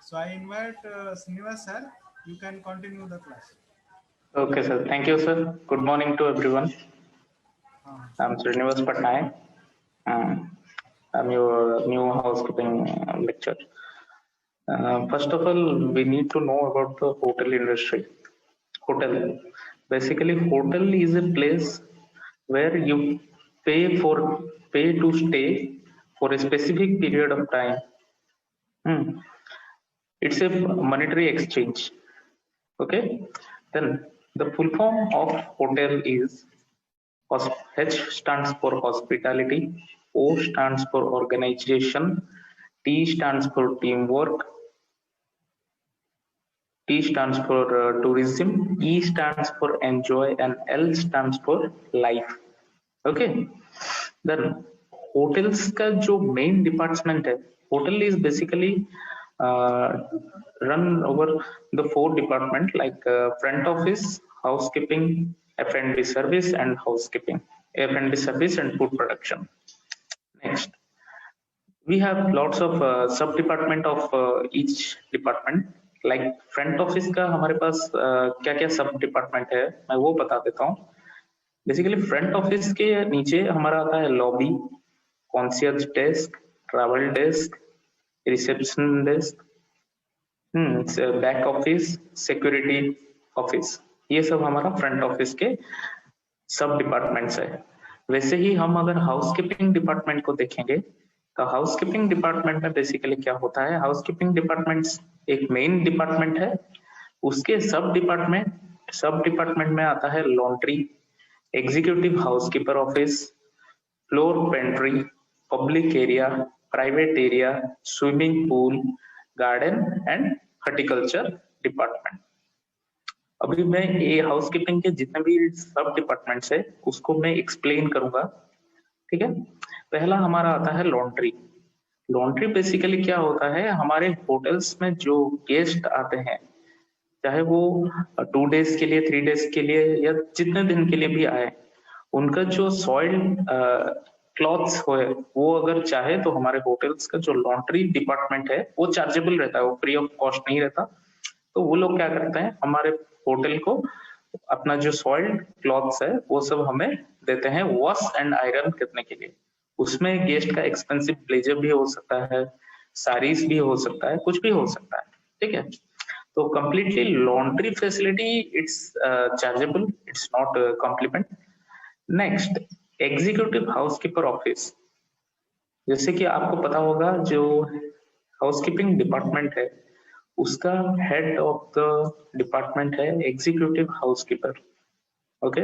So I invite Srinivas sir. You can continue the class. Okay, sir. Thank you, sir. Good morning to everyone. I'm Srinivas Patnaik. I'm your new housekeeping lecturer. First of all, we need to know about the hotel industry. Hotel. Basically, hotel is a place where you pay to stay for a specific period of time. It's a monetary exchange. Okay. Then the full form of hotel is H stands for hospitality, O stands for organization, T stands for teamwork, T stands for tourism, E stands for enjoy, and L stands for life. Okay. Then hotels का जो main department है, hotel is basically run over the 4 department like front office, housekeeping, F&B service, and housekeeping, F&B service and food production. Next, we have lots of sub department of each department. Like front office का हमारे पास क्या क्या सब department है मैं वो बता देता हूँ. बेसिकली फ्रंट ऑफिस के नीचे हमारा आता है lobby, concierge desk, travel desk, reception desk, back office, security office, ये सब हमारा फ्रंट ऑफिस के सब डिपार्टमेंट्स है. वैसे ही हम अगर हाउसकीपिंग डिपार्टमेंट को देखेंगे तो हाउसकीपिंग डिपार्टमेंट में बेसिकली क्या होता है, हाउसकीपिंग डिपार्टमेंट एक मेन डिपार्टमेंट है, उसके सब डिपार्टमेंट में आता है laundry, executive housekeeper office, floor pantry, public area, private area, swimming pool, garden and horticulture department. अभी मैं ये हाउसकीपिंग के जितने भी सब डिपार्टमेंट्स है उसको मैं एक्सप्लेन करूंगा. ठीक है. पहला हमारा आता है लॉन्ड्री. लॉन्ड्री बेसिकली क्या होता है, हमारे होटल्स में जो गेस्ट आते हैं चाहे वो 2 डेज के लिए, 3 डेज के लिए या जितने दिन के लिए भी आए, उनका जो सॉइल क्लॉथ्स हो वो अगर चाहे तो हमारे होटल्स का जो लॉन्ड्री डिपार्टमेंट है वो चार्जेबल रहता है, वो फ्री ऑफ कॉस्ट नहीं रहता. तो वो लोग क्या करते हैं, हमारे होटल को अपना जो सॉइल्ड क्लॉथ्स है वो सब हमें देते हैं वॉश एंड आयरन करने के लिए. उसमें गेस्ट का एक्सपेंसिव ब्लेजर भी हो सकता है, साड़ीज भी हो सकता है, कुछ भी हो सकता है. ठीक है. तो completely laundry facility it's chargeable, it's not compliment. Next, executive housekeeper office. जैसे कि आपको पता होगा जो हाउसकीपिंग डिपार्टमेंट है उसका हेड ऑफ द डिपार्टमेंट है एग्जीक्यूटिव हाउसकीपर. ओके.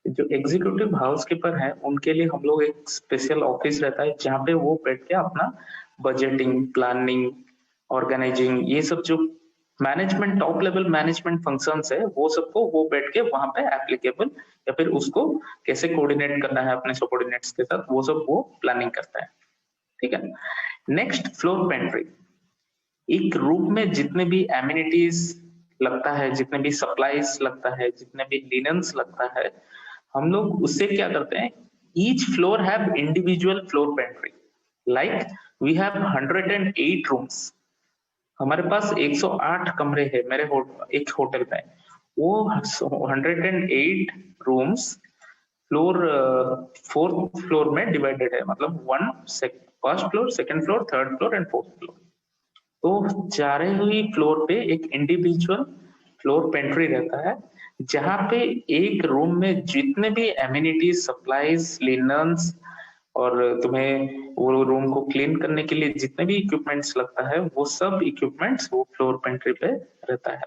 जो एग्जीक्यूटिव हाउसकीपर है उनके लिए हम लोग एक स्पेशल ऑफिस रहता है जहाँ पे वो बैठ के अपना बजटिंग, प्लानिंग, ऑर्गेनाइजिंग, ये सब जो management, top level management functions है वो सबको वो बैठ के वहां पे एप्लीकेबल या फिर उसको कैसे कोऑर्डिनेट करना है अपने सबऑर्डिनेट्स के साथ वो सब वो प्लानिंग करता है. ठीक है. Next, floor pantry. एक रूम में जितने भी एमिनिटीज लगता है, जितने भी सप्लाईज लगता है, जितने भी लिनन्स लगता है, हम लोग उससे क्या करते हैं, each floor have individual floor pantry. Like we have 108 rooms. हमारे पास 108 कमरे हैं मेरे एक होटल में. वो 108 रूम्स फ्लोर 4th फ्लोर में डिवाइडेड है, मतलब first floor, second floor, third floor and 4th floor. तो चारे हुई फ्लोर पे एक इंडिविजुअल फ्लोर पेंट्री रहता है जहां पे एक रूम में जितने भी एमिनिटीज, सप्लाईज, लिनन्स और तुम्हें वो रूम को क्लीन करने के लिए जितने भी इक्विपमेंट्स लगता है वो सब इक्विपमेंट्स वो फ्लोर पेंट्री पे रहता है.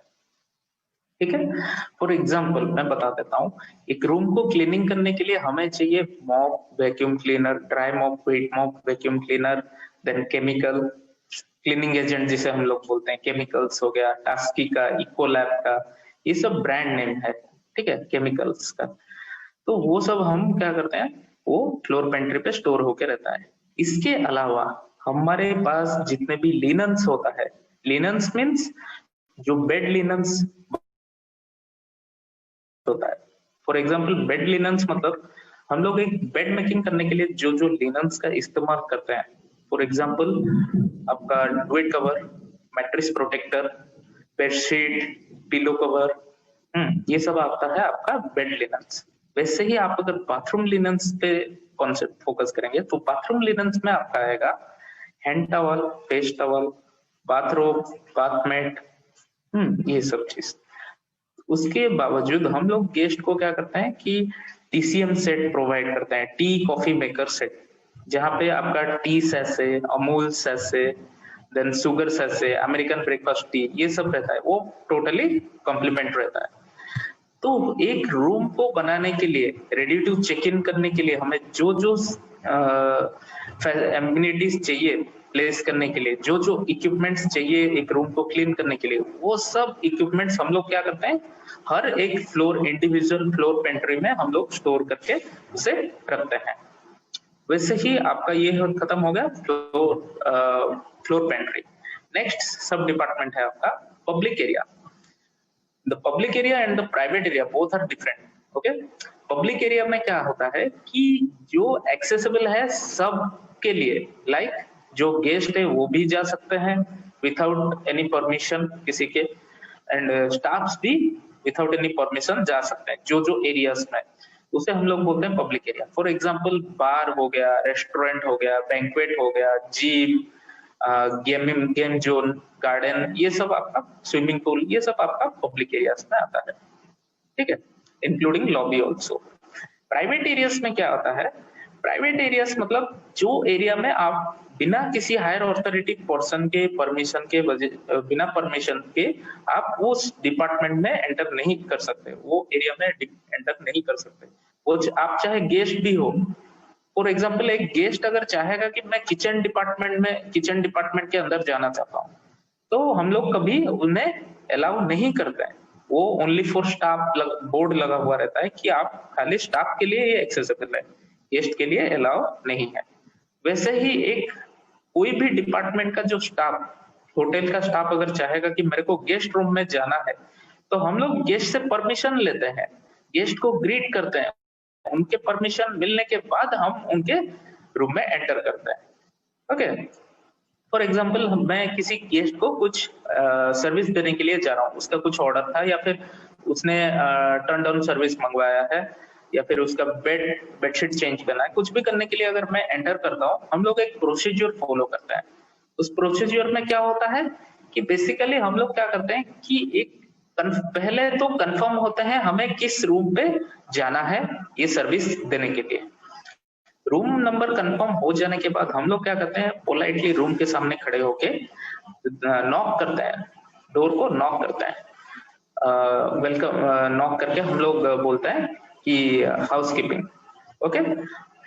ठीक है. फॉर एग्जाम्पल मैं बता देता हूँ, एक रूम को क्लीनिंग करने के लिए हमें चाहिए mop, vacuum cleaner, dry mop, wet mop, vacuum cleaner, then chemical cleaning agent जिसे हम लोग बोलते हैं, केमिकल्स हो गया, टास्की का, इकोलैब का, ये सब ब्रांड नेम है. ठीक है, केमिकल्स का. तो वो सब हम क्या करते हैं, वो फ्लोर पेंट्री पे स्टोर होके रहता है. इसके अलावा हमारे पास जितने भी लिनन्स होता है, लिनन्स मीन्स जो बेड लिनन्स होता है. फॉर एग्जाम्पल बेड लिनन्स मतलब हम लोग एक बेड मेकिंग करने के लिए जो जो लिनन्स का इस्तेमाल करते हैं, फॉर एग्जाम्पल आपका duvet cover, mattress protector, bedsheet, pillow cover, ये सब आता है आपका बेड लिनन्स। वैसे ही आप अगर बाथरूम लिनन्स पे कॉन्सेप्ट फोकस करेंगे तो बाथरूम लिनन्स में आपका आएगा hand towel, face towel, bathrobe, bath mat, ये सब चीज। उसके बावजूद हम लोग गेस्ट को क्या करते हैं कि टीसीएम सेट प्रोवाइड करते हैं, टी कॉफी मेकर सेट, जहाँ पे आपका tea sachet, Amul sachet, then sugar sachet, American breakfast tea, ये सब रहता है, वो टोटली कॉम्प्लीमेंट रहता है। तो एक रूम को बनाने के लिए, रेडी टू चेक इन करने के लिए हमें जो जो एम्यूनिटीज चाहिए प्लेस करने के लिए, जो जो इक्विपमेंट्स चाहिए एक रूम को क्लीन करने के लिए, वो सब इक्विपमेंट्स हम लोग क्या करते हैं, हर एक फ्लोर, इंडिविजुअल फ्लोर पेंट्री में हम लोग स्टोर करके उसे रखते हैं। वैसे ही आपका ये खत्म हो गया floor pantry. Next sub department है आपका public area. The public area and the private area both are different. Okay, public area में क्या होता है कि जो एक्सेसिबल है सब के लिए, लाइक जो गेस्ट है वो भी जा सकते हैं विदाउट एनी परमिशन किसी के, एंड स्टाफ्स भी विदाउट एनी परमिशन जा सकते हैं जो जो एरियाज में, उसे हम लोग बोलते हैं पब्लिक एरिया। फॉर एग्जांपल बार हो गया, रेस्टोरेंट हो गया, बैंक्वेट हो गया, जिम, गेम जोन, गार्डन, ये सब आपका, स्विमिंग पूल, ये सब आपका पब्लिक एरियाज में आता है, ठीक है, including lobby also. Private areas में क्या होता है, प्राइवेट एरियाज मतलब जो एरिया में आप बिना किसी हायर अथॉरिटी पर्सन के परमिशन के, बिना परमिशन के आप उस डिपार्टमेंट में एंटर नहीं कर सकते, वो एरिया में एंटर नहीं कर सकते। वो आप चाहे गेस्ट भी हो, फॉर एग्जाम्पल एक गेस्ट अगर चाहेगा कि मैं किचन डिपार्टमेंट के अंदर जाना चाहता हूँ, तो हम लोग कभी उन्हें अलाउ नहीं करते हैं। वो ओनली फॉर स्टाफ बोर्ड लगा हुआ रहता है कि आप खाली स्टाफ के लिए ये एक्सेसिबल है, गेस्ट के लिए अलाउ नहीं है। वैसे ही एक कोई भी डिपार्टमेंट का जो स्टाफ, होटल का स्टाफ अगर चाहेगा कि मेरे को गेस्ट रूम में जाना है, तो हम लोग गेस्ट से परमिशन लेते हैं, गेस्ट को ग्रीट करते हैं, उनके परमिशन मिलने के बाद हम उनके रूम में एंटर करते हैं। ओके, फॉर एग्जाम्पल मैं किसी गेस्ट को कुछ सर्विस देने के लिए जा रहा हूँ, उसका कुछ ऑर्डर था, या फिर उसने टर्न डाउन सर्विस मंगवाया है, या फिर उसका बेडशीट चेंज करना है, कुछ भी करने के लिए अगर मैं एंटर करता हूँ, हम लोग एक प्रोसीजर फॉलो करते हैं। उस प्रोसीजर में क्या होता है कि बेसिकली हम लोग क्या करते हैं कि एक पहले तो कंफर्म होते हैं हमें किस रूम पे जाना है ये सर्विस देने के लिए। रूम नंबर कंफर्म हो जाने के बाद हम लोग क्या करते हैं, पोलाइटली रूम के सामने खड़े होके नॉक करते हैं, डोर को नॉक करते हैं, वेलकम नॉक करके हम लोग बोलते हैं कि हाउसकीपिंग। ओके,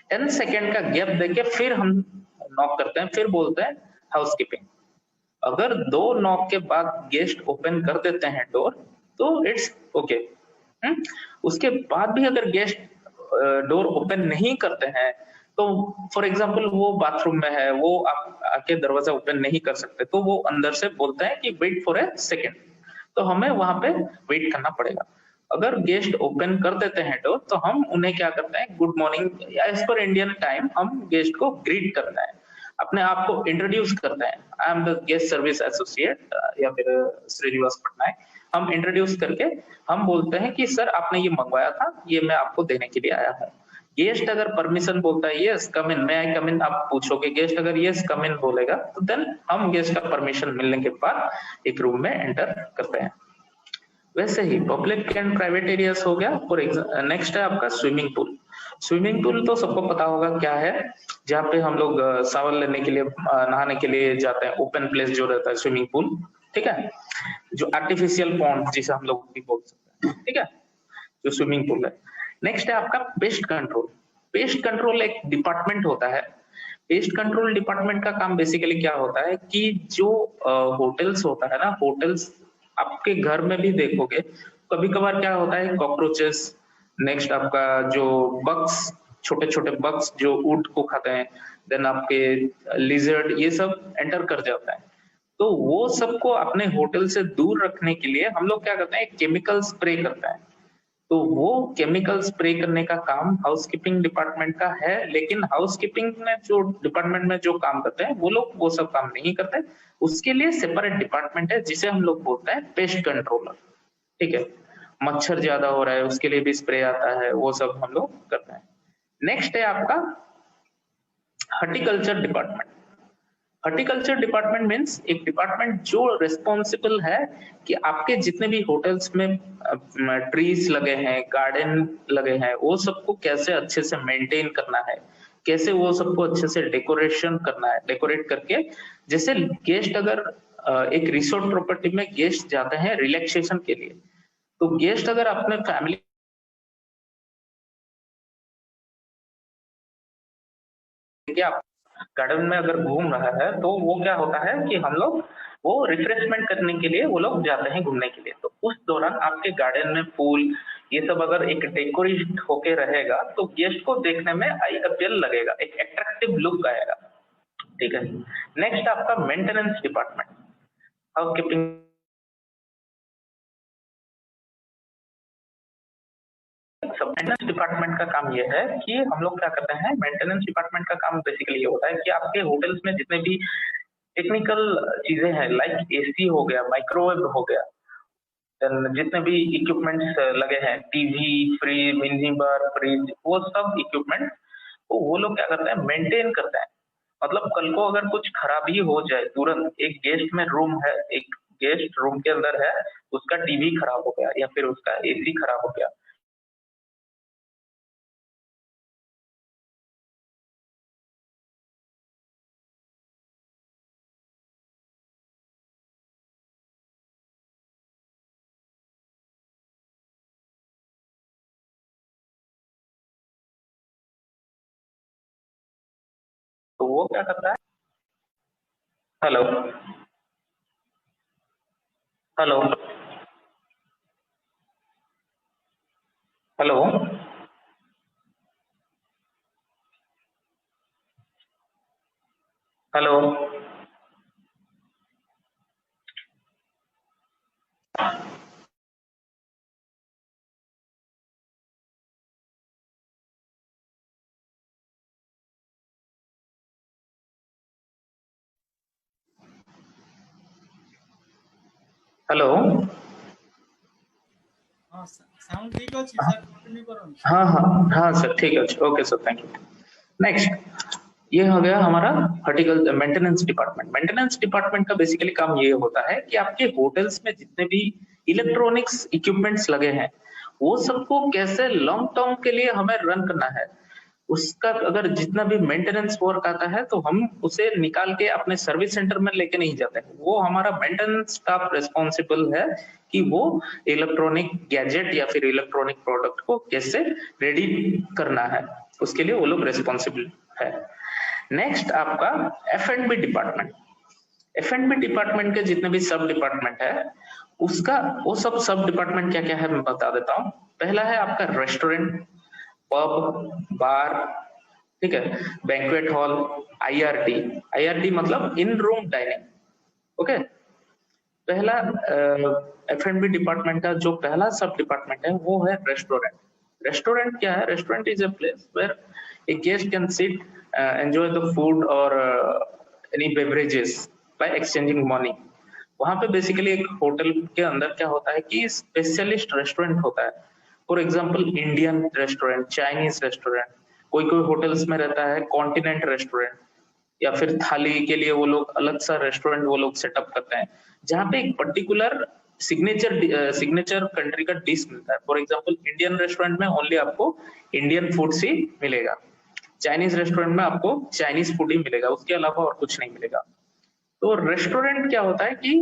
10 सेकेंड का गैप देके फिर हम नॉक करते हैं, फिर बोलते हैं हाउसकीपिंग। अगर 2 नॉक के बाद गेस्ट ओपन कर देते हैं डोर तो इट्स ओके। उसके बाद भी अगर गेस्ट डोर ओपन नहीं करते हैं, तो फॉर एग्जांपल वो बाथरूम में है, वो आप आके दरवाजा ओपन नहीं कर सकते, तो वो अंदर से बोलते हैं कि वेट फॉर ए सेकेंड, तो हमें वहां पे वेट करना पड़ेगा। अगर गेस्ट ओपन कर देते हैं डोर, तो हम उन्हें क्या करते हैं, गुड मॉर्निंग, एज पर इंडियन टाइम हम गेस्ट को ग्रीट करते हैं, अपने आप को इंट्रोड्यूस करते हैं, I am the guest service associate या फिर श्रीनिवास पटनायक, हम इंट्रोड्यूस करके हम बोलते हैं कि सर आपने ये मंगवाया था, ये मैं आपको देने के लिए आया हूँ। गेस्ट अगर परमिशन बोलता है यस कम इन, मे आई कम इन, आप पूछोगे गेस्ट अगर यस कम इन बोलेगा, तो देन हम गेस्ट का परमिशन मिलने के बाद एक रूम में एंटर करते हैं। वैसे ही पब्लिक एंड प्राइवेट एरियाज हो गया। फॉर नेक्स्ट है आपका स्विमिंग पूल। स्विमिंग पूल तो सबको पता होगा क्या है, जहाँ पे हम लोग शावर लेने के लिए, नहाने के लिए जाते हैं, ओपन प्लेस जो रहता है स्विमिंग पूल, ठीक है, जो आर्टिफिशियल पॉन्ड जिसे हम लोग भी बोल सकते हैं, ठीक है, जो स्विमिंग पूल है। नेक्स्ट है आपका पेस्ट कंट्रोल। पेस्ट कंट्रोल एक डिपार्टमेंट होता है। पेस्ट कंट्रोल डिपार्टमेंट का काम बेसिकली क्या होता है कि जो होटल्स होता है ना, होटल्स आपके घर में भी देखोगे कभी कभार क्या होता है, कॉकरोचेस, नेक्स्ट आपका जो बग्स, छोटे छोटे बग्स जो वुड को खाते हैं, देन आपके लिजर्ड, ये सब एंटर कर जाता है। तो वो सबको अपने होटल से दूर रखने के लिए हम लोग क्या करते हैं, केमिकल स्प्रे करते हैं। तो वो केमिकल स्प्रे करने का काम हाउसकीपिंग डिपार्टमेंट का है, लेकिन हाउसकीपिंग में जो डिपार्टमेंट में जो काम करते हैं वो लोग वो सब काम नहीं करते। उसके लिए सेपरेट डिपार्टमेंट है जिसे हम लोग बोलते हैं पेस्ट कंट्रोलर। ठीक है, मच्छर ज्यादा हो रहा है उसके लिए भी स्प्रे आता है, वो सब हम लोग करते हैं। नेक्स्ट है आपका horticulture department. Horticulture department means एक डिपार्टमेंट जो रिस्पॉन्सिबल है कि आपके जितने भी होटल्स में ट्रीज लगे हैं, गार्डन लगे हैं, वो सबको कैसे अच्छे से मेंटेन करना है, कैसे वो सबको अच्छे से डेकोरेशन करना है, डेकोरेट करके जैसे गेस्ट अगर एक रिसोर्ट प्रॉपर्टी में गेस्ट जाते हैं रिलैक्सेशन के लिए, तो गेस्ट अगर अपने फैमिली के आप गार्डन में अगर घूम रहा है तो वो क्या होता है कि हम लोग वो रिफ्रेशमेंट करने के लिए वो लोग जाते हैं घूमने के लिए। तो उस दौरान आपके गार्डन में फूल ये सब अगर एक डेकोरेट होके रहेगा तो गेस्ट को देखने में आई अपील लगेगा, एक अट्रैक्टिव लुक आएगा। ठीक है, नेक्स्ट आपका maintenance department, housekeeping maintenance department का काम ये है कि हम लोग क्या करते हैं, मेंटेनेंस डिपार्टमेंट का काम बेसिकली ये होता है कि आपके होटल्स में जितने भी टेक्निकल चीजें हैं लाइक एसी हो गया, माइक्रोवेव हो गया, जितने भी इक्विपमेंट्स लगे हैं, TV, fridge, mini bar, fridge, वो सब इक्विपमेंट वो लोग क्या करते हैं, मेंटेन करते हैं। मतलब कल को अगर कुछ खराबी हो जाए, तुरंत एक गेस्ट में रूम है, एक गेस्ट रूम के अंदर है, उसका टीवी खराब हो गया या फिर उसका एसी खराब हो गया, तो वो क्या करता है, hello hello hello hello hello हाँ साउंड ठीक अछि सर, कंटिन्यू करो। हाँ हाँ हाँ सर, ठीक है, okay sir, thank you. Next ये हो गया हमारा horticulture maintenance department. Maintenance department का बेसिकली काम ये होता है कि आपके होटल्स में जितने भी इलेक्ट्रॉनिक्स इक्विपमेंट्स लगे हैं वो सबको कैसे लॉन्ग टर्म के लिए हमें रन करना है, उसका अगर जितना भी मेंटेनेंस वर्क आता है तो हम उसे निकाल के अपने सर्विस सेंटर में लेके नहीं जाते, वो हमारा मेंटेनेंस स्टाफ रिस्पॉन्सिबल है कि वो इलेक्ट्रॉनिक गैजेट या फिर इलेक्ट्रॉनिक प्रोडक्ट को कैसे रेडी करना है, उसके लिए वो लोग रिस्पॉन्सिबल है। नेक्स्ट आपका F&B डिपार्टमेंट। F&B डिपार्टमेंट के जितने भी सब डिपार्टमेंट है उसका वो सब डिपार्टमेंट क्या क्या है मैं बता देता हूँ। पहला है आपका रेस्टोरेंट, पब, बार, ठीक है, बैंक्वेट हॉल, IRD मतलब इन रूम डाइनिंग। ओके, पहला F&B डिपार्टमेंट का जो पहला सब डिपार्टमेंट है वो है रेस्टोरेंट। रेस्टोरेंट क्या है, restaurant is a place where a guest can sit, enjoy the food or any beverages by exchanging money। वहां पे बेसिकली एक होटल के अंदर क्या होता है कि स्पेशलिस्ट रेस्टोरेंट होता है। For example Indian restaurant, Chinese restaurant, कोई कोई होटल्स में रहता है कॉन्टिनेंट रेस्टोरेंट, या फिर थाली के लिए वो लोग अलग सा रेस्टोरेंट वो लोग सेटअप करते हैं जहाँ पे एक पर्टिकुलर सिग्नेचर कंट्री का डिश मिलता है। फॉर एग्जांपल इंडियन रेस्टोरेंट में ओनली आपको इंडियन फूड ही मिलेगा, चाइनीज रेस्टोरेंट में आपको चाइनीज फूड ही मिलेगा, उसके अलावा और कुछ नहीं मिलेगा। तो रेस्टोरेंट क्या होता है कि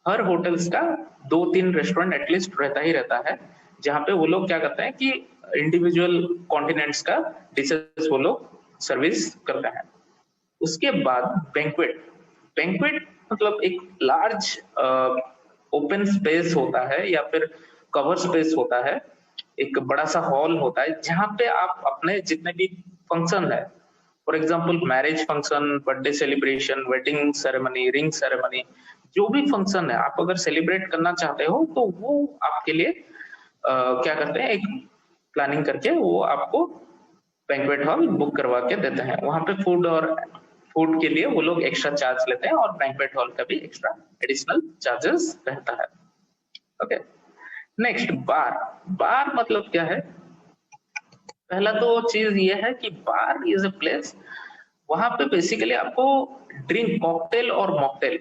हर होटल्स का 2-3 रेस्टोरेंट एटलीस्ट रहता ही रहता है जहाँ पे वो लोग क्या करते हैं कि इंडिविजुअल कॉन्टिनेंट्स का डिशेस वो लोग सर्विस करते हैं। उसके बाद बैंक्वेट। बैंक्वेट मतलब एक लार्ज ओपन स्पेस होता है या फिर कवर स्पेस होता है, एक बड़ा सा हॉल होता है जहाँ पे आप अपने जितने भी फंक्शन है, for example marriage function, birthday celebration, wedding ceremony, ring ceremony, जो भी फंक्शन है आप अगर सेलिब्रेट करना चाहते हो तो वो आपके लिए क्या करते हैं, एक प्लानिंग करके वो आपको बैंक्वेट हॉल बुक करवा के देते हैं। वहां पे फूड के लिए वो लोग एक्स्ट्रा चार्ज लेते हैं और बैंक्वेट हॉल का भी एक्स्ट्रा एडिशनल चार्जेस रहता है। ओके, नेक्स्ट बार मतलब क्या है? पहला तो चीज ये है कि बार इज अ प्लेस, वहां पे बेसिकली आपको ड्रिंक, कॉकटेल और मॉकटेल,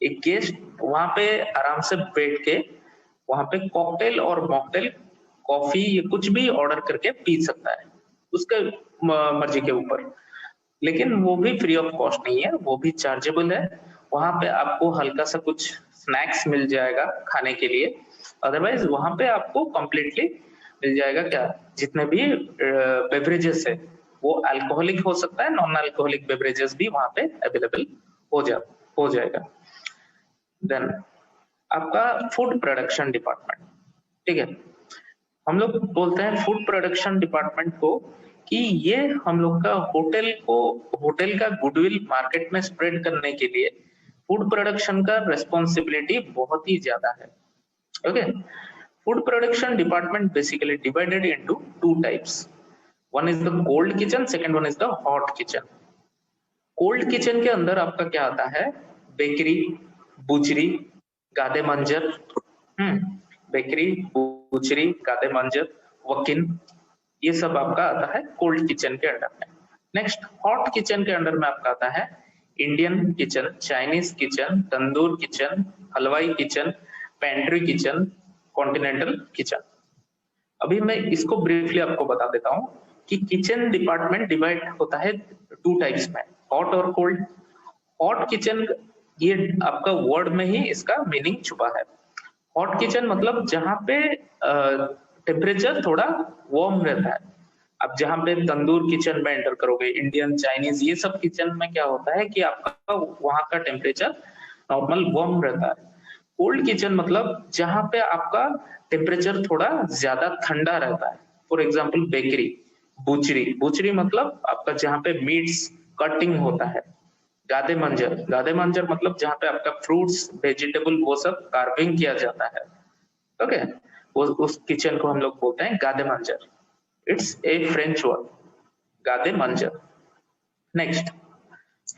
एक गेस्ट वहां पे आराम से बैठ के वहां पे कॉकटेल और मॉकटेल, कॉफी या कुछ भी ऑर्डर करके पी सकता है, उसके मर्जी के ऊपर। लेकिन वो भी फ्री ऑफ कॉस्ट नहीं है, वो भी चार्जेबल है। वहां पे आपको हल्का सा कुछ स्नैक्स मिल जाएगा खाने के लिए, अदरवाइज वहां पे आपको कंप्लीटली मिल जाएगा क्या, जितने भी बेवरेजेस है वो अल्कोहलिक हो सकता है, नॉन अल्कोहलिक बेवरेजेस भी वहां पे अवेलेबल हो जाएगा। देन आपका फूड प्रोडक्शन डिपार्टमेंट, ठीक है। हम लोग बोलते हैं फूड प्रोडक्शन डिपार्टमेंट को कि ये हम लोग का होटल का गुडविल मार्केट में स्प्रेड करने के लिए फूड प्रोडक्शन का रेस्पॉन्सिबिलिटी बहुत ही ज्यादा है। Okay, food production department basically divided into two types. One is the cold kitchen, second one is the hot kitchen. Cold kitchen के अंदर आपका क्या आता है? बेकरी, बुचरी, गादे मंजर, बेकरी, बुचरी, गादे मंजर, वकिन, ये सब आपका आता है कोल्ड किचन के अंडर में। नेक्स्ट हॉट किचन के अंडर में आपका आता है इंडियन किचन, चाइनीज किचन, तंदूर किचन, हलवाई kitchen, pantry kitchen, continental kitchen. अभी मैं इसको ब्रीफली आपको बता देता हूँ कि किचन डिपार्टमेंट डिवाइड होता है टू टाइप्स में, हॉट और कोल्ड। हॉट किचन, ये आपका वर्ड में ही इसका मीनिंग छुपा है। हॉट किचन मतलब जहां पे टेम्परेचर थोड़ा वार्म रहता है। अब जहां पे तंदूर किचन में एंटर करोगे, इंडियन, चाइनीज, ये सब किचन में क्या होता है कि आपका वहां का टेम्परेचर नॉर्मल वार्म रहता है। कोल्ड किचन मतलब जहां पे आपका टेम्परेचर थोड़ा ज्यादा ठंडा रहता है। फॉर एग्जाम्पल बेकरी, बुचरी मतलब आपका जहां पे मीट्स कटिंग होता है। गादे मंजर मतलब जहां पे आपका फ्रूट्स, वेजिटेबल, वो सब कार्विंग किया जाता है। ओके, उस किचन को हम लोग बोलते हैं गादे मंजर। इट्स ए फ्रेंच वर्ड, गादे मंजर। नेक्स्ट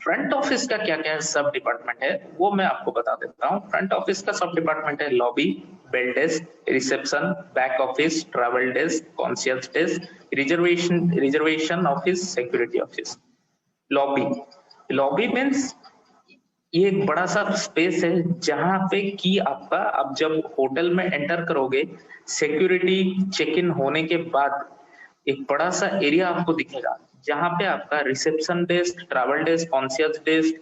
फ्रंट ऑफिस का क्या क्या सब डिपार्टमेंट है वो मैं आपको बता देता हूँ। फ्रंट ऑफिस का सब डिपार्टमेंट है lobby, bell desk, reception, back office, travel desk, conscious desk, reservation office, security office. Lobby means ये एक बड़ा सा स्पेस है जहां पे कि आपका, आप जब होटल में एंटर करोगे, सिक्योरिटी चेक इन होने के बाद एक बड़ा सा एरिया आपको दिखेगा जहां पे आपका reception desk, travel desk, conscious desk,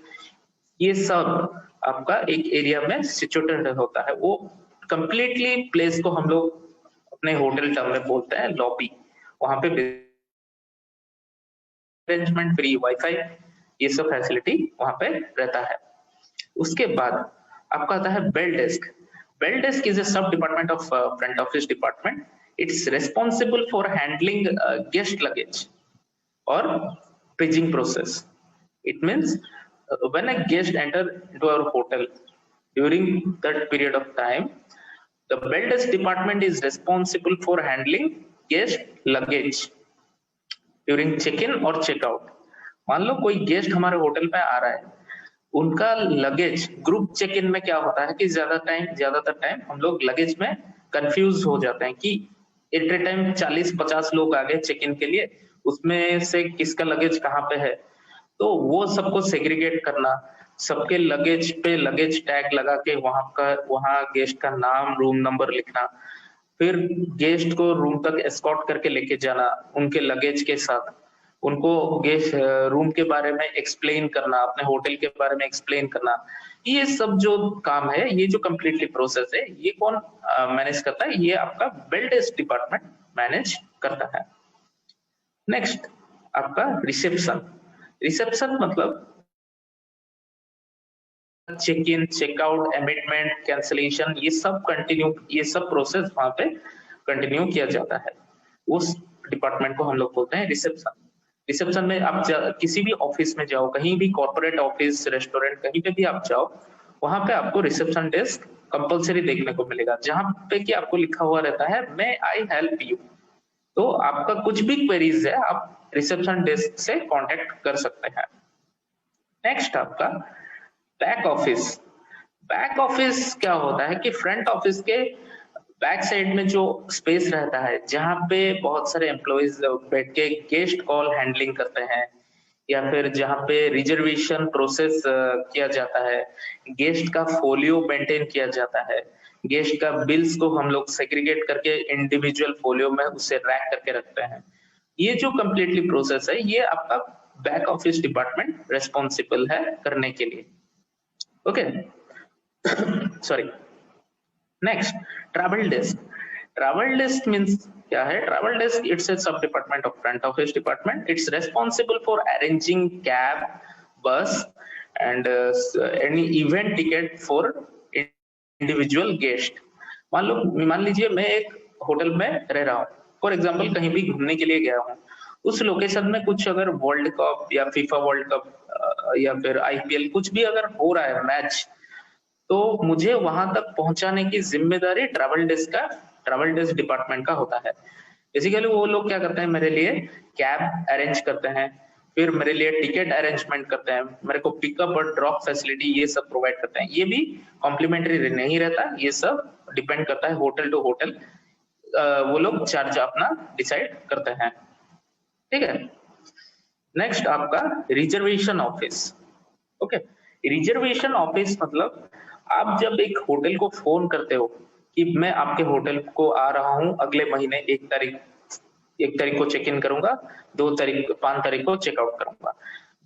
ये सब आपका एक एरिया में सिचुएटेड होता है। वो कंप्लीटली प्लेस को हम लोग अपने होटल टर्म में बोलते हैं लॉबी। वहां पे अरेंजमेंट, फ्री वाईफाई, ये सब फैसिलिटी वहां पे रहता है। उसके बाद आपका आता है bell desk. Bell desk is a sub department of front office department. It's responsible for handling guest luggage or paging process. It means when a guest enter into our hotel, during that period of time, the bell desk department is responsible for handling guest luggage during check-in or check-out. मान लो कोई guest हमारे hotel पे आ रहा है, उनका luggage, group check in में क्या होता है कि ज्यादातर टाइम हम लोग लगेज में कंफ्यूज हो जाते हैं कि एट ए टाइम 40-50 लोग आ गए चेक इन के लिए, उसमें से किसका लगेज कहाँ पे है। तो वो सबको सेग्रीगेट करना, सबके लगेज पे लगेज टैग लगा के वहां गेस्ट का नाम, रूम नंबर लिखना, फिर गेस्ट को रूम तक एस्कॉर्ट करके लेके जाना उनके लगेज के साथ, उनको गेस्ट रूम के बारे में एक्सप्लेन करना, अपने होटल के बारे में एक्सप्लेन करना। ये सब जो काम है, ये जो कंप्लीटली प्रोसेस है, ये कौन मैनेज करता है? ये आपका बेल डेस्क डिपार्टमेंट मैनेज करता है। नेक्स्ट आपका रिसेप्शन मतलब चेक इन, चेकआउट, एमिटमेंट, कैंसिलेशन, ये सब प्रोसेस वहां पे कंटिन्यू किया जाता है। उस डिपार्टमेंट को हम लोग बोलते हैं रिसेप्शन में आप किसी भी ऑफिस में जाओ, कहीं भी कॉर्पोरेट ऑफिस, रेस्टोरेंट, कहीं पे भी आप जाओ, वहां पे आपको रिसेप्शन डेस्क कंपलसरी देखने को मिलेगा, जहां पे कि आपको लिखा हुआ रहता है मे आई हेल्प यू। तो आपका कुछ भी क्वेरीज है आप रिसेप्शन डेस्क से कांटेक्ट कर सकते हैं। नेक्स्ट आपका बैक ऑफिस। बैक ऑफिस क्या होता है कि फ्रंट ऑफिस के बैक साइड में जो स्पेस रहता है, जहां पे बहुत सारे एम्प्लॉइज बैठ के गेस्ट कॉल हैंडलिंग करते हैं, या फिर जहां पे रिजर्वेशन प्रोसेस किया जाता है, गेस्ट का फोलियो मेंटेन किया जाता है, गेस्ट का बिल्स को हम लोग सेग्रीगेट करके इंडिविजुअल फोलियो में उसे रैक करके रखते हैं। ये जो कंप्लीटली प्रोसेस है, ये आपका बैक ऑफिस डिपार्टमेंट रेस्पॉन्सिबल है करने के लिए। Okay, sorry. Next, travel desk. Travel desk means क्या है? Travel desk it's a sub department of front office department. It's responsible for arranging cab, bus and any event ticket for individual guest. मान लीजिए मैं एक hotel में रह रहा हूँ, फॉर एग्जाम्पल कहीं भी घूमने के लिए गया हूँ, उस लोकेशन में कुछ अगर वर्ल्ड कप या फीफा वर्ल्ड कप या फिर आईपीएल कुछ भी अगर हो रहा है मैच, तो मुझे वहां तक पहुंचाने की जिम्मेदारी ट्रैवल डेस्क डिपार्टमेंट का होता है। बेसिकली वो लोग क्या करते हैं, मेरे लिए कैब अरेंज करते हैं, फिर मेरे लिए टिकट अरेंजमेंट करते हैं, मेरे को पिकअप और ड्रॉप फैसिलिटी ये सब प्रोवाइड करते हैं। ये भी कॉम्प्लीमेंट्री नहीं रहता, ये सब डिपेंड करता है होटल टू होटल, वो लोग चार्ज अपना डिसाइड करते हैं। ठीक है। नेक्स्ट आपका reservation office. Okay, reservation office मतलब आप जब एक होटल को फोन करते हो कि मैं आपके होटल को आ रहा हूं अगले महीने 1 तारीख को चेक इन करूंगा, 5 तारीख को चेकआउट करूंगा,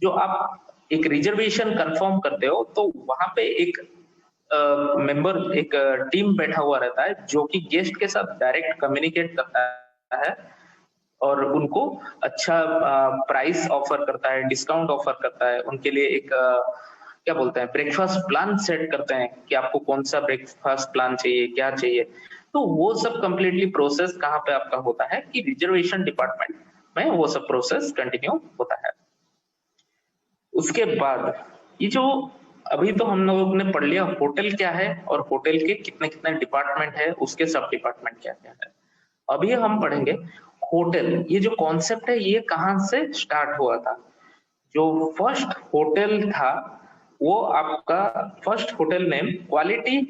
जो आप एक रिजर्वेशन कंफर्म करते हो, तो वहां पे एक मेंबर, एक टीम बैठा हुआ रहता है जो कि गेस्ट के साथ डायरेक्ट कम्युनिकेट करता है और उनको अच्छा प्राइस ऑफर करता है, डिस्काउंट ऑफर करता है, उनके लिए एक क्या बोलते हैं ब्रेकफास्ट प्लान सेट करते हैं कि आपको कौन सा ब्रेकफास्ट प्लान चाहिए, क्या चाहिए। तो वो सब कंप्लीटली प्रोसेस कहाँ पे आपका होता है कि रिजर्वेशन डिपार्टमेंट में वो सब प्रोसेस कंटिन्यू होता है। उसके बाद ये जो अभी तो हम लोगों ने पढ़ लिया होटल क्या है और होटल के कितने कितने डिपार्टमेंट है, उसके सब डिपार्टमेंट क्या क्या है। अभी हम पढ़ेंगे होटल, ये जो कॉन्सेप्ट है ये कहाँ से स्टार्ट हुआ था। जो फर्स्ट होटल था वो आपका first hotel name quality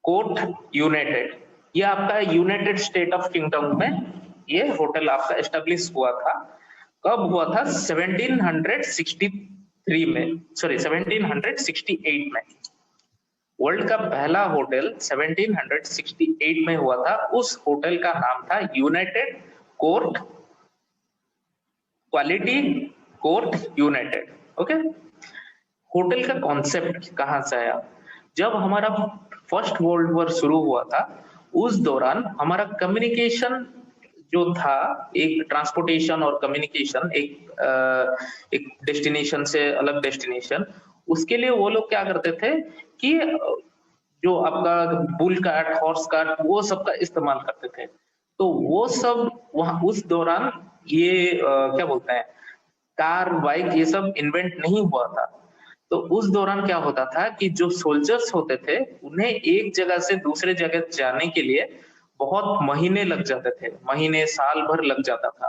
court United, ये आपका यूनाइटेड स्टेट ऑफ किंगडम में ये होटल आपका एस्टेब्लिश हुआ था। कब हुआ था? 1763 में, सॉरी 1768 में। वर्ल्ड का पहला होटल 1768 में हुआ था। उस होटल का नाम था United court, quality court United. Okay, hotel का कॉन्सेप्ट कहां से आया? जब हमारा फर्स्ट वर्ल्ड वॉर शुरू हुआ था, उस दौरान हमारा कम्युनिकेशन जो था, एक ट्रांसपोर्टेशन और कम्युनिकेशन, एक डेस्टिनेशन से अलग डेस्टिनेशन, उसके लिए वो लोग क्या करते थे कि जो आपका बुल कार्ट, हॉर्स कार्ट, वो सब का इस्तेमाल करते थे। तो वो सब वहां उस दौरान ये क्या बोलते हैं कार, बाइक, ये सब इन्वेंट नहीं हुआ था। तो उस दौरान क्या होता था कि जो सोल्जर्स होते थे उन्हें एक जगह से दूसरे जगह जाने के लिए बहुत महीने लग जाते थे, महीने साल भर लग जाता था।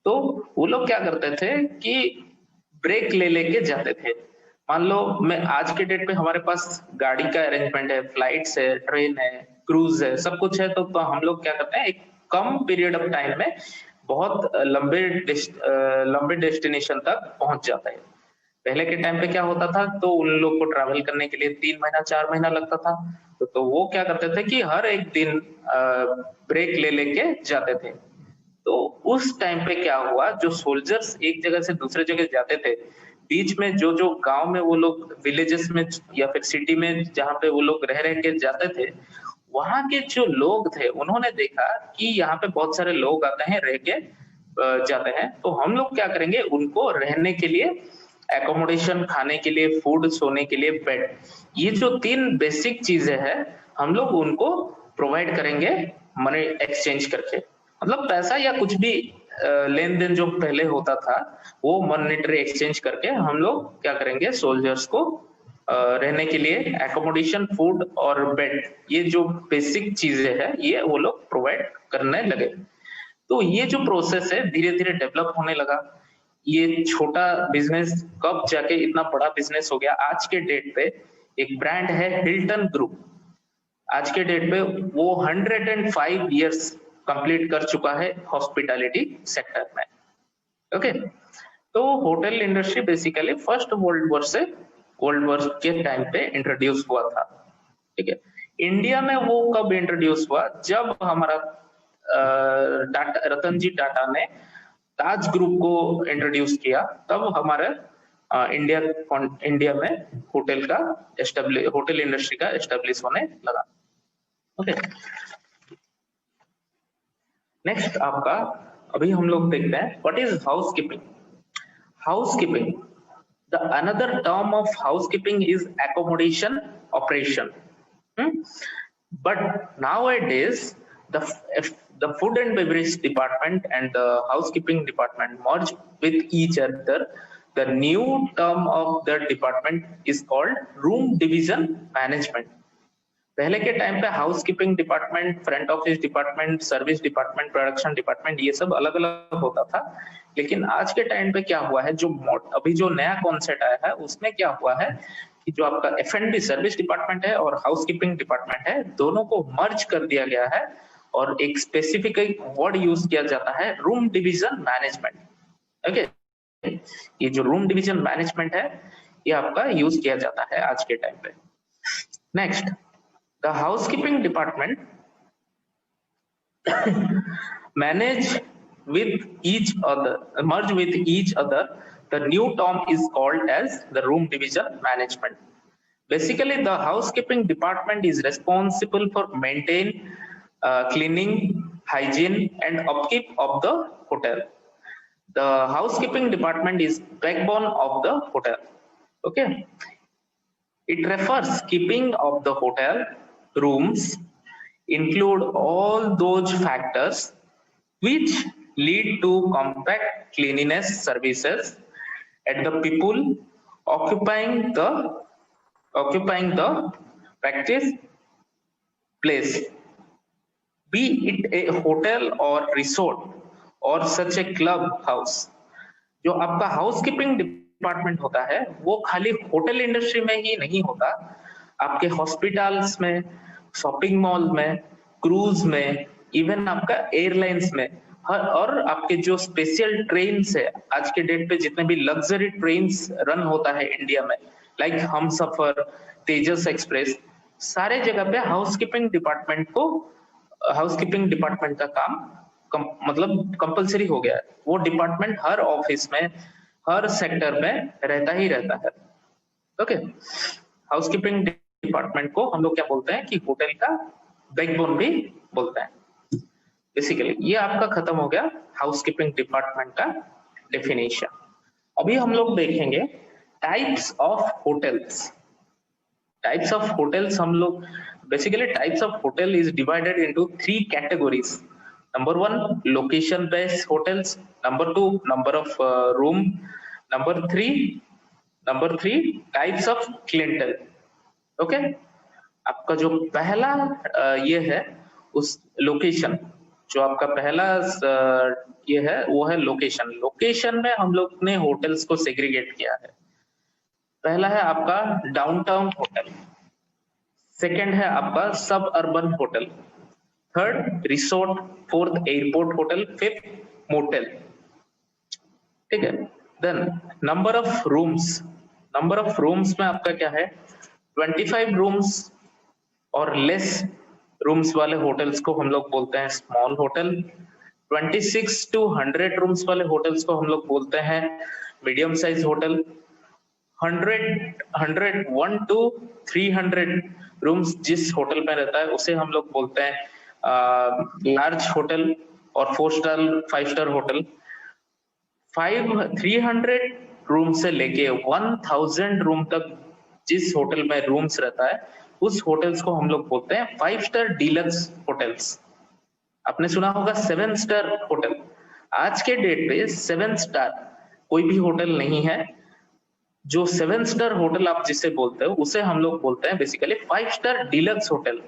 तो वो लोग क्या करते थे कि ब्रेक ले लेके जाते थे। मान लो मैं आज के डेट पे हमारे पास गाड़ी का अरेंजमेंट है, फ्लाइट्स है, ट्रेन है, क्रूज है, सब कुछ है। तो हम लोग क्या करते हैं, एक कम पीरियड ऑफ टाइम में बहुत लंबे डेस्टिनेशन तक पहुंच जाता है। पहले के टाइम पे क्या होता था, तो उन लोग को ट्रैवल करने के लिए 3 महीना 4 महीना लगता था। तो वो क्या करते थे कि हर एक दिन ब्रेक ले लेके जाते थे। तो उस टाइम पे क्या हुआ, जो सोल्जर्स एक जगह से दूसरे जगह जाते थे, बीच में जो जो गांव में वो लोग, विलेजेस में या फिर सिटी में जहाँ पे वो लोग रह रह के जाते थे, वहां के जो लोग थे उन्होंने देखा कि यहाँ पे बहुत सारे लोग आते हैं, रह के जाते हैं। तो हम लोग क्या करेंगे, उनको रहने के लिए एकोमोडेशन, खाने के लिए फूड, सोने के लिए बेड, ये जो 3 बेसिक चीजें हैं हम लोग उनको प्रोवाइड करेंगे मनी एक्सचेंज करके। मतलब पैसा या कुछ भी लेन देन जो पहले होता था वो मॉनेटरी एक्सचेंज करके हम लोग क्या करेंगे, सोल्जर्स को रहने के लिए एकोमोडेशन, फूड और बेड, ये जो बेसिक चीजें हैं ये वो लोग प्रोवाइड करने लगे। तो ये जो प्रोसेस है धीरे धीरे डेवलप होने लगा। ये छोटा बिजनेस कब जाके इतना बड़ा बिजनेस हो गया। आज के डेट पे एक ब्रांड है हिल्टन ग्रुप, आज के डेट पे वो 105 इयर्स कंप्लीट कर चुका है हॉस्पिटैलिटी सेक्टर में। ओके, तो hotel industry basically first world war के टाइम पे इंट्रोड्यूस हुआ था। ठीक है, इंडिया में वो कब इंट्रोड्यूस हुआ, जब हमारा रतन जी टाटा ने ताज ग्रुप को इंट्रोड्यूस किया, तब हमारे इंडिया में होटल इंडस्ट्री का एस्टेब्लिश होने लगा। ओके, नेक्स्ट आपका अभी हम लोग देखते हैं what is housekeeping. Housekeeping, the another term of housekeeping is accommodation operation. But nowadays the food and beverage department and the housekeeping department merge with each other. The new term of the department is called room division management. पहले के time पे housekeeping department, front office department, service department, production department, ये सब अलग अलग होता था। लेकिन आज के टाइम पे क्या हुआ है, जो अभी जो नया कॉन्सेप्ट आया है उसमें क्या हुआ है कि जो आपका F&B सर्विस डिपार्टमेंट है और हाउसकीपिंग डिपार्टमेंट है, दोनों को मर्ज कर दिया गया है और एक स्पेसिफिक वर्ड यूज किया जाता है, रूम डिवीजन मैनेजमेंट। ओके, ये जो रूम डिवीजन मैनेजमेंट है ये आपका यूज किया जाता है आज के टाइम पे। Next, the housekeeping department merge with each other. The new term is called as the room division management. Basically, the housekeeping department is responsible for maintain, cleaning, hygiene and upkeep of the hotel. The housekeeping department is backbone of the hotel. Okay, it refers keeping of the hotel rooms include all those factors which lead to compact cleanliness services at the people occupying the practice place, be it a hotel or resort or such a club house. जो आपका housekeeping department होता है वो खाली hotel industry में ही नहीं होता, आपके हॉस्पिटल्स में, शॉपिंग मॉल में, क्रूज में, इवन आपका एयरलाइंस में, और आपके जो स्पेशल ट्रेन्स है, आज के डेट पे जितने भी लग्जरी ट्रेन्स रन होता है इंडिया में, लाइक हमसफर, तेजस एक्सप्रेस, सारे जगह पे हाउसकीपिंग डिपार्टमेंट का काम मतलब कंपलसरी हो गया है। वो डिपार्टमेंट हर ऑफिस में, हर सेक्टर में रहता ही रहता है। ओके, हाउसकीपिंग डिपार्टमेंट को हम लोग क्या बोलते हैं कि होटल का बैकबोन भी बोलते हैं। बेसिकली ये आपका खत्म हो गया हाउसकीपिंग डिपार्टमेंट का डेफिनेशन। अभी हम लोग देखेंगे types of hotels. Types of hotels हम लोग basically types of hotel is divided into 3 categories. Number 1 location based hotels, number 2 number of room, number 3 types of clientele. Okay, आपका जो पहला ये है उस लोकेशन, जो आपका पहला ये है वो है लोकेशन। लोकेशन में हम लोग ने होटल्स को सेग्रीगेट किया है। पहला है आपका डाउनटाउन होटल, सेकंड है आपका suburban hotel, third resort, fourth airport hotel, fifth motel. ठीक है, then number of rooms. Number of rooms में आपका क्या है, 25 रूम्स और लेस रूम्स वाले होटल्स को हम लोग बोलते हैं स्मॉल होटल। 26 to 100 रूम्स वाले होटल्स को हम लोग बोलते हैं medium size hotel. 101 to 300 rooms जिस होटल में रहता है उसे हम लोग बोलते हैं लार्ज होटल और 4 स्टार 5 स्टार होटल। 300 रूम से लेके 1000 रूम तक जिस होटल में रूम्स रहता है उस होटल्स को हम लोग बोलते हैं 5 स्टार डीलक्स होटल्स। आपने सुना होगा 7 स्टार होटल। आज के डेट पे 7 स्टार कोई भी होटल नहीं है। जो 7 स्टार होटल आप जिसे बोलते हो उसे हम लोग बोलते हैं बेसिकली 5 स्टार डिलक्स होटल।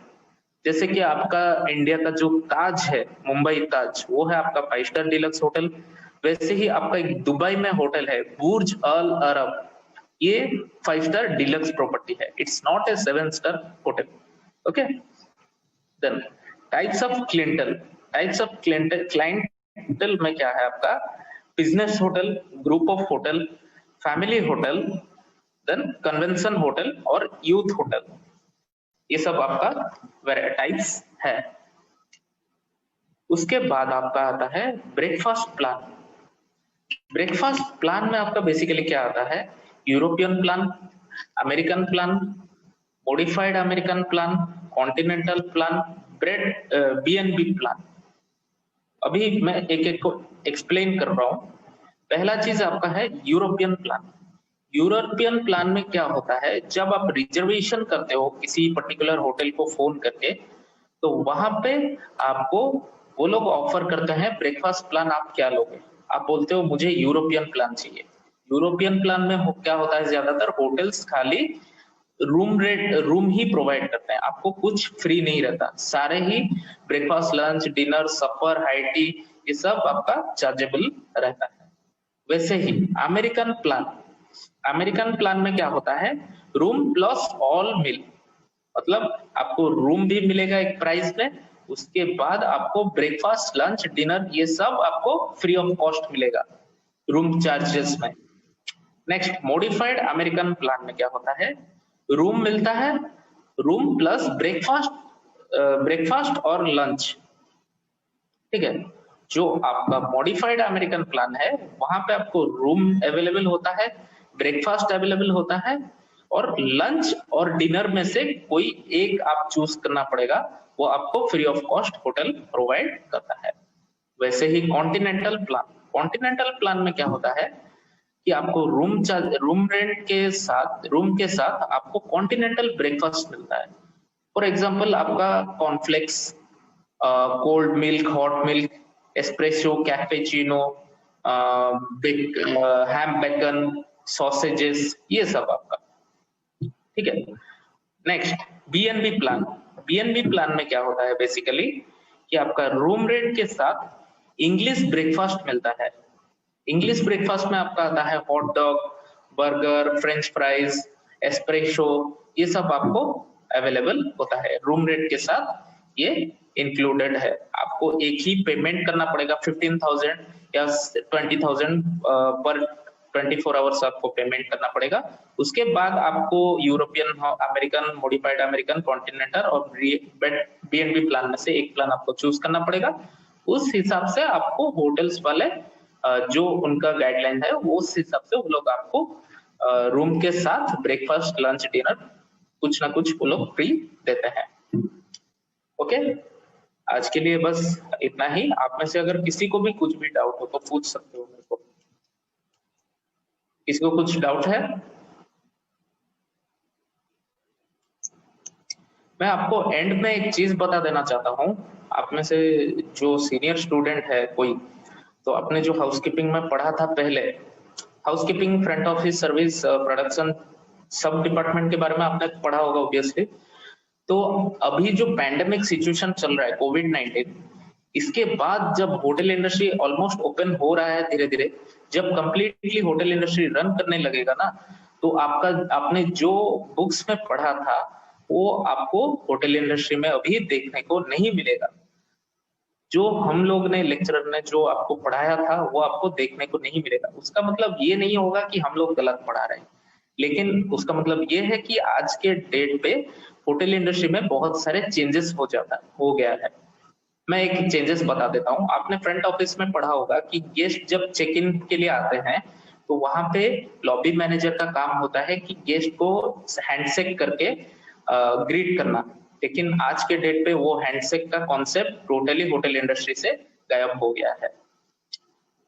जैसे कि आपका इंडिया का जो ताज है, मुंबई ताज, वो है आपका 5 स्टार डिलक्स होटल। वैसे ही आपका एक दुबई में होटल है बुर्ज अल अरब, ये 5 स्टार डिलक्स प्रॉपर्टी है, it's not a 7 star hotel. Okay, then types of clientele. Types of clientele में क्या है आपका, business hotel, group of hotel, family hotel, then convention hotel और यूथ होटल, ये सब आपका टाइप्स है। उसके बाद आपका आता है ब्रेकफास्ट प्लान। ब्रेकफास्ट प्लान में आपका बेसिकली क्या आता है, European plan, American plan, modified American plan, continental plan, bread BNB plan. अभी मैं एक एक को एक्सप्लेन कर रहा हूं। पहला चीज आपका है यूरोपियन प्लान। यूरोपियन प्लान में क्या होता है, जब आप रिजर्वेशन करते हो किसी पर्टिकुलर होटल को फोन करके, तो वहां पे आपको वो लोग ऑफर करते हैं ब्रेकफास्ट प्लान, आप क्या लोगे, आप बोलते हो मुझे यूरोपियन प्लान चाहिए। यूरोपियन प्लान में क्या होता है, ज्यादातर होटल्स खाली रूम ही प्रोवाइड करते हैं, आपको कुछ फ्री नहीं रहता, सारे ही ब्रेकफास्ट, लंच, डिनर, सफर, हाई टी, ये सब आपका चार्जेबल रहता है। वैसे ही अमेरिकन प्लान, अमेरिकन प्लान में क्या होता है, रूम प्लस ऑल मील, मतलब आपको रूम भी मिलेगा एक प्राइस में, उसके बाद आपको ब्रेकफास्ट, लंच, डिनर, ये सब आपको फ्री ऑफ कॉस्ट मिलेगा रूम चार्जेस में। नेक्स्ट मॉडिफाइड अमेरिकन प्लान में क्या होता है, रूम मिलता है, रूम प्लस ब्रेकफास्ट, ब्रेकफास्ट और लंच, ठीक है। जो आपका मॉडिफाइड अमेरिकन प्लान है वहां पे आपको रूम अवेलेबल होता है, ब्रेकफास्ट अवेलेबल होता है, और लंच और डिनर में से कोई एक आप चूज करना पड़ेगा, वो आपको free of cost hotel provide करता है। वैसे ही कॉन्टिनेंटल प्लान, कॉन्टिनेंटल प्लान में क्या होता है कि आपको रूम रेंट के साथ, रूम के साथ आपको कॉन्टिनेंटल ब्रेकफास्ट मिलता है। फॉर एग्जांपल आपका cornflakes, cold milk, hot milk, espresso, cappuccino, ham bacon, sausages, ये सब आपका, ठीक है। Next BNB plan. BNB plan में क्या होता है बेसिकली कि आपका रूम रेंट के साथ इंग्लिश ब्रेकफास्ट मिलता है। इंग्लिश ब्रेकफास्ट में आपका आता है hot dog, burger, French fries, espresso, ये सब आपको अवेलेबल होता है रूम रेट के साथ, ये इंक्लूडेड है। आपको एक ही पेमेंट करना पड़ेगा 15,000 या 20,000 पर 24 आवर्स आपको पेमेंट करना पड़ेगा। उसके बाद आपको European, American, modified American, continental और बीएनबी प्लान में से एक प्लान आपको चूज करना पड़ेगा। उस हिसाब से आपको होटल्स वाले जो उनका गाइडलाइन है उस हिसाब से वो लोग आपको रूम के साथ ब्रेकफास्ट, लंच, डिनर कुछ ना कुछ वो लोग फ्री देते हैं। ओके, आज के लिए बस इतना ही। आप में से अगर किसी को भी कुछ भी डाउट हो तो पूछ सकते हो मेरे को। किसी को कुछ डाउट है? मैं आपको एंड में एक चीज बता देना चाहता हूँ, आप में से जो सीनियर स्टूडेंट है कोई, तो आपने जो हाउसकीपिंग में पढ़ा था पहले, housekeeping, front office, service, production, सब डिपार्टमेंट के बारे में आपने पढ़ा होगा ऑब्वियसली। तो अभी जो पैंडेमिक सिचुएशन चल रहा है कोविड-19, इसके बाद जब होटल इंडस्ट्री ऑलमोस्ट ओपन हो रहा है धीरे धीरे, जब कंप्लीटली होटल इंडस्ट्री रन करने लगेगा ना, तो आपका, आपने जो बुक्स में पढ़ा था वो आपको होटल इंडस्ट्री में अभी देखने को नहीं मिलेगा। जो हम लोग ने, लेक्चरर ने जो आपको पढ़ाया था वो आपको देखने को नहीं मिलेगा। उसका मतलब ये नहीं होगा कि हम लोग गलत पढ़ा रहे हैं, लेकिन उसका मतलब ये है कि आज के डेट पे होटल इंडस्ट्री में बहुत सारे चेंजेस हो गया है। मैं एक चेंजेस बता देता हूँ। आपने फ्रंट ऑफिस में पढ़ा होगा कि गेस्ट जब चेक इन के लिए आते हैं तो वहां पे लॉबी मैनेजर का काम होता है कि गेस्ट को हैंडशेक करके ग्रीट करना, लेकिन आज के डेट पे वो हैंडशेक का कॉन्सेप्ट टोटली होटल इंडस्ट्री से गायब हो गया है।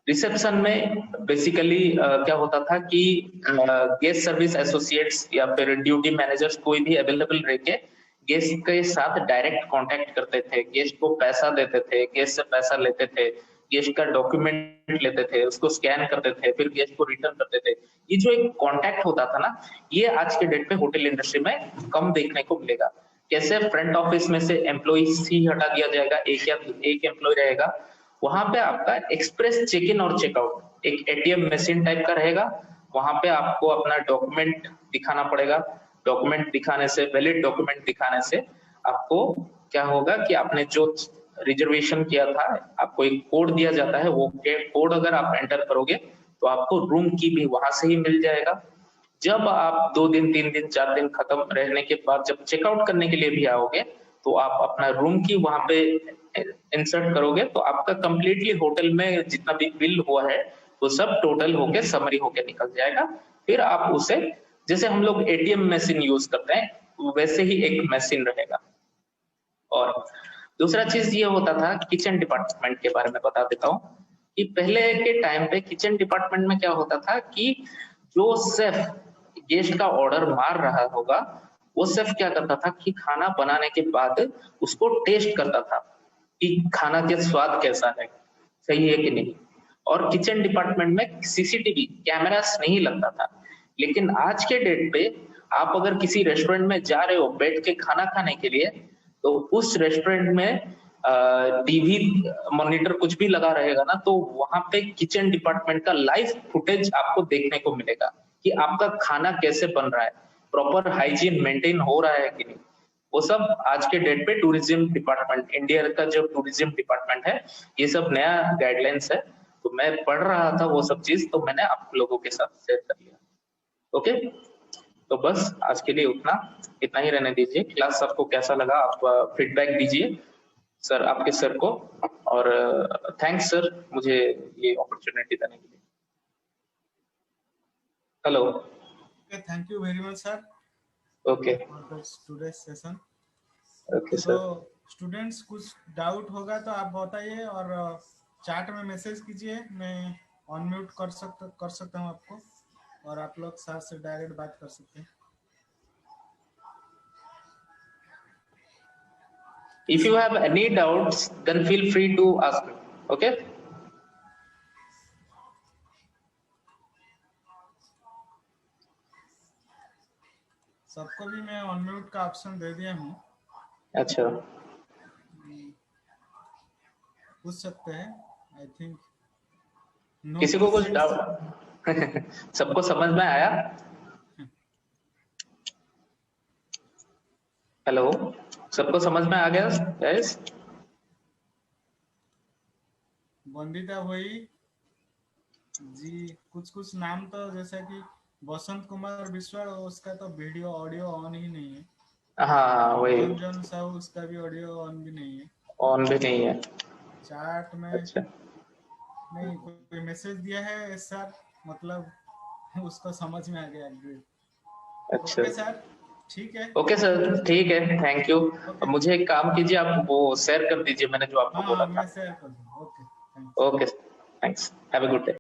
रिसेप्शन में बेसिकली क्या होता था कि गेस्ट सर्विस एसोसिएट्स या फिर ड्यूटी मैनेजर्स कोई भी अवेलेबल रह के गेस्ट के साथ डायरेक्ट कांटेक्ट करते थे, गेस्ट को पैसा देते थे, गेस्ट से पैसा लेते थे, गेस्ट का डॉक्यूमेंट लेते थे, उसको स्कैन करते थे, फिर गेस्ट को रिटर्न करते थे। ये जो एक कांटेक्ट होता था ना, ये आज के डेट पे होटल इंडस्ट्री में कम देखने को मिलेगा। कैसे फ्रंट ऑफिस में से एम्प्लॉइज ही हटा दिया जाएगा, एक एम्प्लॉय रहेगा, वहां पे आपका एक्सप्रेस चेक इन और चेकआउट एक एटीएम मशीन टाइप का रहेगा। वहां पे आपको अपना डॉक्यूमेंट दिखाना पड़ेगा। डॉक्यूमेंट दिखाने से, वैलिड डॉक्यूमेंट दिखाने से आपको क्या होगा कि आपने जो रिजर्वेशन किया था, आपको एक कोड दिया जाता है, वो कोड अगर आप एंटर करोगे तो आपको रूम की भी वहां से ही मिल जाएगा। जब आप 2 दिन 3 दिन 4 दिन खत्म रहने के बाद जब चेकआउट करने के लिए भी आओगे तो आप अपना रूम की वहां पे इंसर्ट करोगे तो आपका कंप्लीटली होटल में जितना भी बिल हुआ है वो सब टोटल होके समरी होके निकल जाएगा। फिर आप उसे, जैसे हम लोग एटीएम मशीन यूज करते हैं वैसे ही एक मशीन रहेगा। और दूसरा चीज ये होता था, किचन डिपार्टमेंट के बारे में बता देता हूँ कि पहले के टाइम पे किचन डिपार्टमेंट में क्या होता था कि जो शेफ गेस्ट का ऑर्डर मार रहा होगा, वो शेफ क्या करता था कि खाना बनाने के बाद उसको टेस्ट करता था कि खाना का स्वाद कैसा है, सही है कि नहीं। और किचन डिपार्टमेंट में सीसीटीवी कैमरास नहीं लगता था। लेकिन आज के डेट पे आप अगर किसी रेस्टोरेंट में जा रहे हो बैठ के खाना खाने के लिए, तो उस रेस्टोरेंट में टीवी मॉनिटर कुछ भी लगा रहेगा ना, तो वहां पे किचन डिपार्टमेंट का लाइव फुटेज आपको देखने को मिलेगा कि आपका खाना कैसे बन रहा है, प्रॉपर हाइजीन मेंटेन हो रहा है कि नहीं। वो सब आज के डेट पे टूरिज्म डिपार्टमेंट, इंडिया का जो टूरिज्म डिपार्टमेंट है, ये सब नया गाइडलाइंस है। तो मैं पढ़ रहा था वो सब चीज, तो मैंने आप लोगों के साथ शेयर कर लिया। ओके, तो बस आज के लिए इतना ही रहने दीजिए। क्लास आपको कैसा लगा आप फीडबैक दीजिए सर, आपके सर को। और थैंक्स सर मुझे ये अपॉर्चुनिटी देने के लिए। Hello. Okay, thank you very much, sir. Okay For today's session. Okay तो सर। स्टूडेंट्स कुछ डाउट होगा तो आप बताइए और चैट में मैसेज कीजिए, मैं अनम्यूट कर सकता हूँ आपको, और आप लोग सर से डायरेक्ट बात कर सकते हैं। If you have any doubts, then feel free to ask me. Okay? सबको भी मैं अनम्यूट का ऑप्शन दे दिया हूँ, अच्छा, पूछ सकते हैं। आई थिंक किसी को कुछ डाउट सबको समझ में आया? हेलो, सबको समझ में आ गया गाइस? वंदिता भाई जी, कुछ नाम तो जैसा कि बसंत कुमार विश्वास, उसका तो वीडियो ऑडियो ऑन ही नहीं है। हाँ वही, रंजन साहू, उसका भी ऑडियो ऑन भी नहीं है, ऑन भी नहीं है। चैट में अच्छा, नहीं, कोई मैसेज दिया है सर, मतलब उसको समझ में आ गया। अच्छा। ओके सर, ठीक है। ओके सर, ठीक है, थैंक यू। मुझे एक काम कीजिए, आप वो शेयर कर दीजिए मैंने जो आपको बोला था। मैं शेयर कर दूँ। Okay, okay, thanks, have a good day.